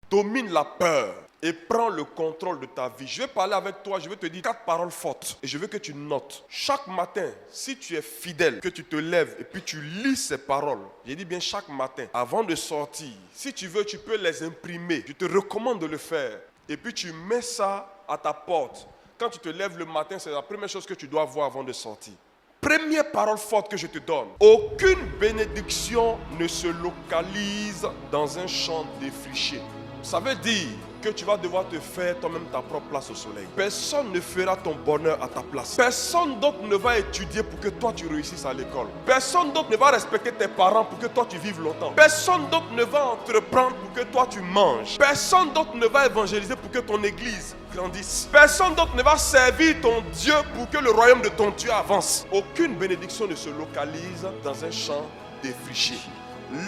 domine la peur et prend le contrôle de ta vie. Je vais parler avec toi, je vais te dire 4 paroles fortes et je veux que tu notes. Chaque matin, si tu es fidèle, que tu te lèves et puis tu lis ces paroles, j'ai dit bien chaque matin, avant de sortir, si tu veux, tu peux les imprimer. Je te recommande de le faire. Et puis tu mets ça à ta porte. Quand tu te lèves le matin, c'est la première chose que tu dois voir avant de sortir. Première parole forte que je te donne. Aucune bénédiction ne se localise dans un champ défriché. Ça veut dire que tu vas devoir te faire toi-même ta propre place au soleil. Personne ne fera ton bonheur à ta place. Personne d'autre ne va étudier pour que toi tu réussisses à l'école. Personne d'autre ne va respecter tes parents pour que toi tu vives longtemps. Personne d'autre ne va entreprendre pour que toi tu manges. Personne d'autre ne va évangéliser pour que ton église grandisse. Personne d'autre ne va servir ton Dieu pour que le royaume de ton Dieu avance. Aucune bénédiction ne se localise dans un champ défriché.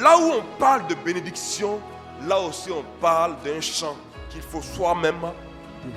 Là où on parle de bénédiction, là aussi on parle d'un champ qu'il faut soi-même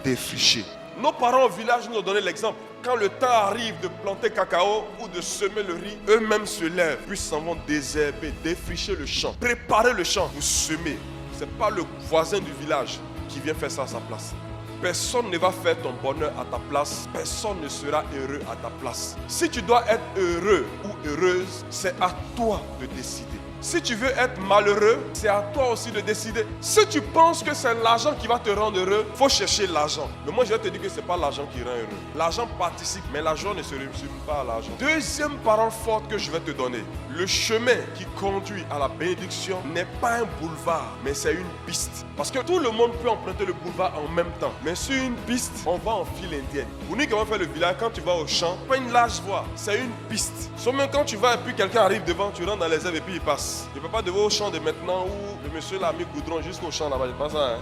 défricher. Nos parents au village nous ont donné l'exemple. Quand le temps arrive de planter cacao ou de semer le riz, eux-mêmes se lèvent, puis s'en vont désherber, défricher le champ, préparer le champ pour semer. Ce n'est pas le voisin du village qui vient faire ça à sa place. Personne ne va faire ton bonheur à ta place. Personne ne sera heureux à ta place. Si tu dois être heureux ou heureuse, c'est à toi de décider. Si tu veux être malheureux, c'est à toi aussi de décider. Si tu penses que c'est l'argent qui va te rendre heureux, il faut chercher l'argent. Mais moi, je vais te dire que ce n'est pas l'argent qui rend heureux. L'argent participe, mais l'argent ne se résume pas à l'argent. Deuxième parole forte que je vais te donner. Le chemin qui conduit à la bénédiction n'est pas un boulevard, mais c'est une piste. Parce que tout le monde peut emprunter le boulevard en même temps. Mais sur une piste, on va en file indienne. Pour nous qui avons fait le village, quand tu vas au champ, pas une large voie, c'est une piste. Sauf même quand tu vas et puis quelqu'un arrive devant, tu rentres dans les herbes et puis il passe. Je ne peux pas devoir au champ de maintenant où le monsieur l'a mis goudron jusqu'au champ là-bas. Je pense ça.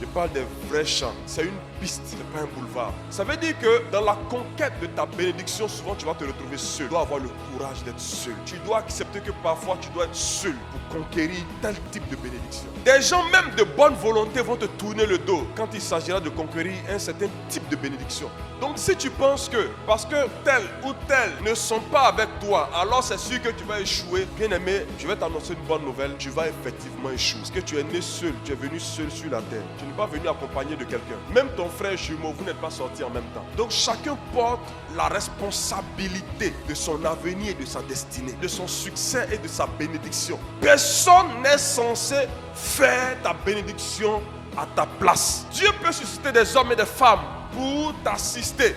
Je parle des vrais champs. C'est une piste, ce n'est pas un boulevard. Ça veut dire que dans la conquête de ta bénédiction, souvent tu vas te retrouver seul. Tu dois avoir le courage d'être seul. Tu dois accepter que parfois tu dois être seul pour conquérir tel type de bénédiction. Des gens même de bonne volonté vont te tourner le dos quand il s'agira de conquérir un certain type de bénédiction. Donc si tu penses que parce que tel ou tel ne sont pas avec toi, alors c'est sûr que tu vas échouer. Bien aimé, je vais t'annoncer une bonne nouvelle. Tu vas effectivement échouer. Parce que tu es né seul, tu es venu seul sur la terre. Tu n'es pas venu accompagné de quelqu'un. Même ton frère jumeau, vous n'êtes pas sortis en même temps. Donc chacun porte la responsabilité de son avenir et de sa destinée, de son succès et de sa bénédiction. Personne n'est censé faire ta bénédiction à ta place. Dieu peut susciter des hommes et des femmes pour t'assister.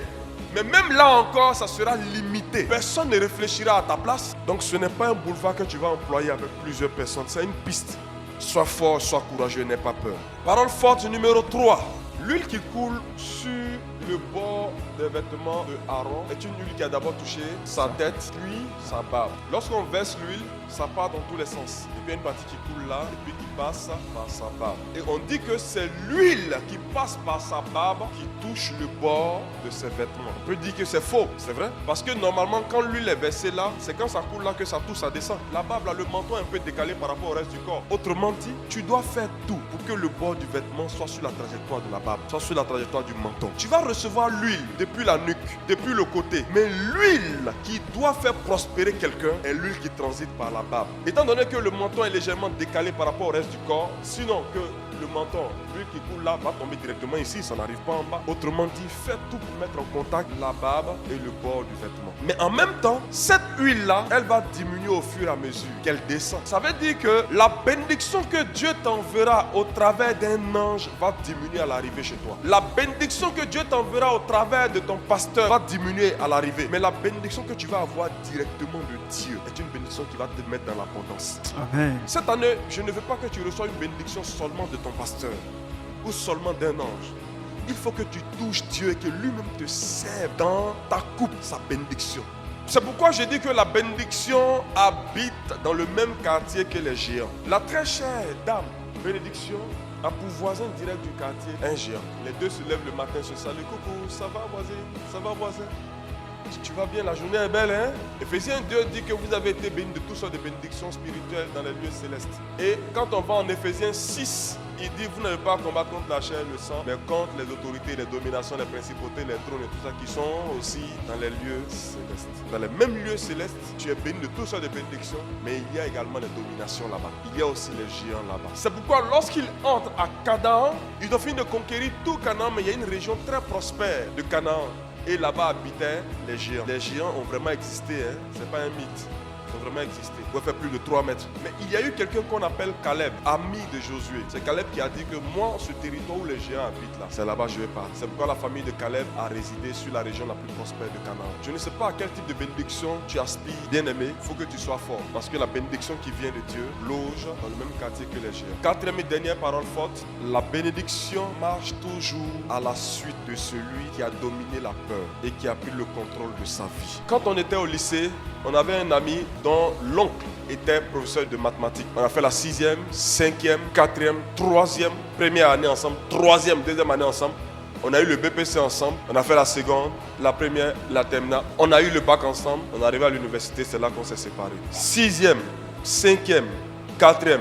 Mais même là encore, ça sera limité. Personne ne réfléchira à ta place. Donc ce n'est pas un boulevard que tu vas employer avec plusieurs personnes. C'est une piste. Sois fort, sois courageux, n'aie pas peur. Parole forte numéro 3. L'huile qui coule sur le bord des vêtements de Aaron est une huile qui a d'abord touché sa tête, puis sa barbe. Lorsqu'on verse l'huile, ça part dans tous les sens. Et puis il y a une partie qui coule là, et puis qui passe par sa barbe. Et on dit que c'est l'huile qui passe par sa barbe qui touche le bord de ses vêtements. On peut dire que c'est faux, c'est vrai. Parce que normalement, quand l'huile est versée là, c'est quand ça coule là que ça touche, ça descend. La barbe là, le menton est un peu décalé par rapport au reste du corps. Autrement dit, tu dois faire tout pour que le bord du vêtement soit sur la trajectoire de la barbe, soit sur la trajectoire du menton. Tu vas recevoir l'huile depuis la nuque, depuis le côté. Mais l'huile qui doit faire prospérer quelqu'un est l'huile qui transite par la barbe. Étant donné que le menton est légèrement décalé par rapport au reste du corps, sinon que le menton, l'huile qui coule là, va tomber directement ici, ça n'arrive pas en bas. Autrement dit, fais tout pour mettre en contact la barbe et le bord du vêtement. Mais en même temps, cette huile-là, elle va diminuer au fur et à mesure qu'elle descend. Ça veut dire que la bénédiction que Dieu t'enverra au travers d'un ange va diminuer à l'arrivée chez toi. La bénédiction que Dieu t'enverra au travers de ton pasteur va diminuer à l'arrivée. Mais la bénédiction que tu vas avoir directement de Dieu est une bénédiction qui va te mettre dans l'abondance. Amen. Cette année, je ne veux pas que tu reçoives une bénédiction seulement de ton pasteur ou seulement d'un ange. Il faut que tu touches Dieu et que lui-même te serve dans ta coupe, sa bénédiction. C'est pourquoi je dis que la bénédiction habite dans le même quartier que les géants. La très chère dame, bénédiction, a pour voisin direct du quartier un géant. Les deux se lèvent le matin, se saluent. Coucou, ça va voisin? Ça va voisin? Tu vas bien, la journée est belle, hein? Éphésiens 2 dit que vous avez été bénis de toutes sortes de bénédictions spirituelles dans les lieux célestes. Et quand on va en Éphésiens 6, Il dit, vous n'avez pas à combattre contre la chair et le sang, mais contre les autorités, les dominations, les principautés, les trônes et tout ça qui sont aussi dans les lieux célestes. Dans les mêmes lieux célestes, tu es béni de toutes sortes de bénédictions, mais il y a également les dominations là-bas. Il y a aussi les géants là-bas. C'est pourquoi lorsqu'ils entrent à Canaan, ils ont fini de conquérir tout Canaan, mais il y a une région très prospère de Canaan. Et là-bas habitaient les géants. Les géants ont vraiment existé, hein? C'est pas un mythe. Ils ont vraiment existé. Ils pouvaient faire plus de 3 mètres. Mais il y a eu quelqu'un qu'on appelle Caleb, ami de Josué. C'est Caleb qui a dit que moi, ce territoire où les géants habitent là, c'est là-bas que je vais partir. C'est pourquoi la famille de Caleb a résidé sur la région la plus prospère de Canaan. Je ne sais pas à quel type de bénédiction tu aspires, bien aimé. Il faut que tu sois fort. Parce que la bénédiction qui vient de Dieu loge dans le même quartier que les géants. Quatrième et dernière parole forte, la bénédiction marche toujours à la suite de celui qui a dominé la peur et qui a pris le contrôle de sa vie. Quand on était au lycée, on avait un ami dont l'oncle était professeur de mathématiques. On a fait la 6e, 5e, 4e, 3e, première année ensemble, 3e, 2e année ensemble. On a eu le BPC ensemble, on a fait la seconde, la première, la terminale. On a eu le bac ensemble, on est arrivé à l'université, c'est là qu'on s'est séparés. 6e, 5e, 4e,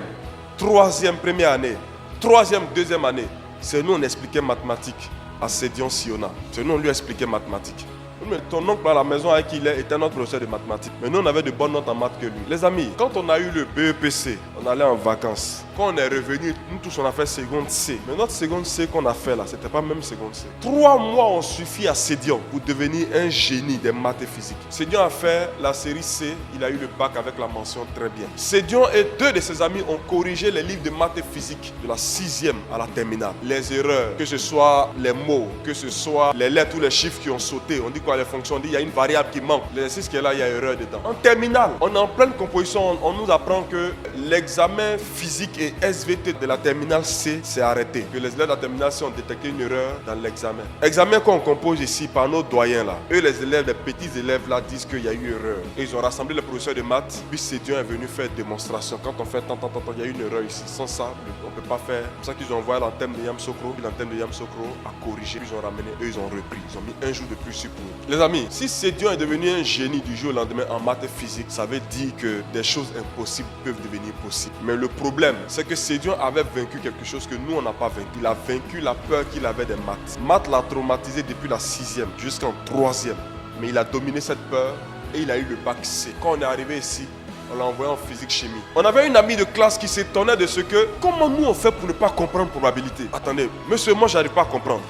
3e, première année, 3e, 2e année. C'est nous on expliquait mathématiques à Sédion Siona. C'est nous on lui expliquait mathématiques. Mais ton oncle à la maison avec qui il est était notre professeur de mathématiques. Mais nous, on avait de bonnes notes en maths que lui. Les amis, quand on a eu le BEPC, on allait en vacances. Quand on est revenu, nous tous, on a fait seconde C. Mais notre seconde C qu'on a fait là, c'était pas même seconde C. 3 mois ont suffi à Sédion pour devenir un génie des maths et physiques. Sédion a fait la série C, il a eu le bac avec la mention très bien. Sédion et 2 de ses amis ont corrigé les livres de maths et physiques de la 6e à la terminale. Les erreurs, que ce soit les mots, que ce soit les lettres ou les chiffres qui ont sauté. On dit quoi? Les fonctions, on dit il y a une variable qui manque. L'exercice qui est là, il y a erreur dedans. En terminale, on est en pleine composition. On nous apprend que l'examen physique et SVT de la terminale C s'est arrêté. Que les élèves de la terminale C ont détecté une erreur dans l'examen. Examen qu'on compose ici par nos doyens là. Eux, les élèves, les petits élèves là, disent qu'il y a eu erreur. Et ils ont rassemblé les professeurs de maths. Puis Sédion est venu faire démonstration. Quand on fait tant, il y a eu une erreur ici. Sans ça, on ne peut pas faire. C'est pour ça qu'ils ont envoyé l'antenne de Yamsokro. Puis l'antenne de Yamsokro a corrigé. Puis ils ont ramené. Eux, ils ont repris. Ils ont mis un jour de plus sur pour eux. Les amis, si Sédion est devenu un génie du jour au lendemain en maths et physique, ça veut dire que des choses impossibles peuvent devenir possibles. Mais le problème, c'est que Sédion avait vaincu quelque chose que nous, on n'a pas vaincu. Il a vaincu la peur qu'il avait des maths. Maths l'a traumatisé depuis la 6e jusqu'en 3e. Mais il a dominé cette peur et il a eu le bac C. Quand on est arrivé ici, on l'a envoyé en physique-chimie. On avait une amie de classe qui s'étonnait de ce que, comment nous on fait pour ne pas comprendre probabilité? Attendez, monsieur, moi, j'arrive pas à comprendre.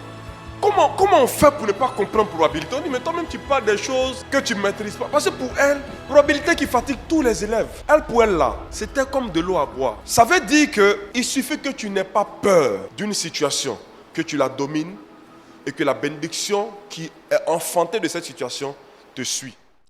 Comment on fait pour ne pas comprendre probabilité? On dit, mais toi-même, tu parles des choses que tu ne maîtrises pas. Parce que pour elle, probabilité qui fatigue tous les élèves. Elle, pour elle, là, c'était comme de l'eau à boire. Ça veut dire qu'il suffit que tu n'aies pas peur d'une situation, que tu la domines et que la bénédiction qui est enfantée de cette situation te suit.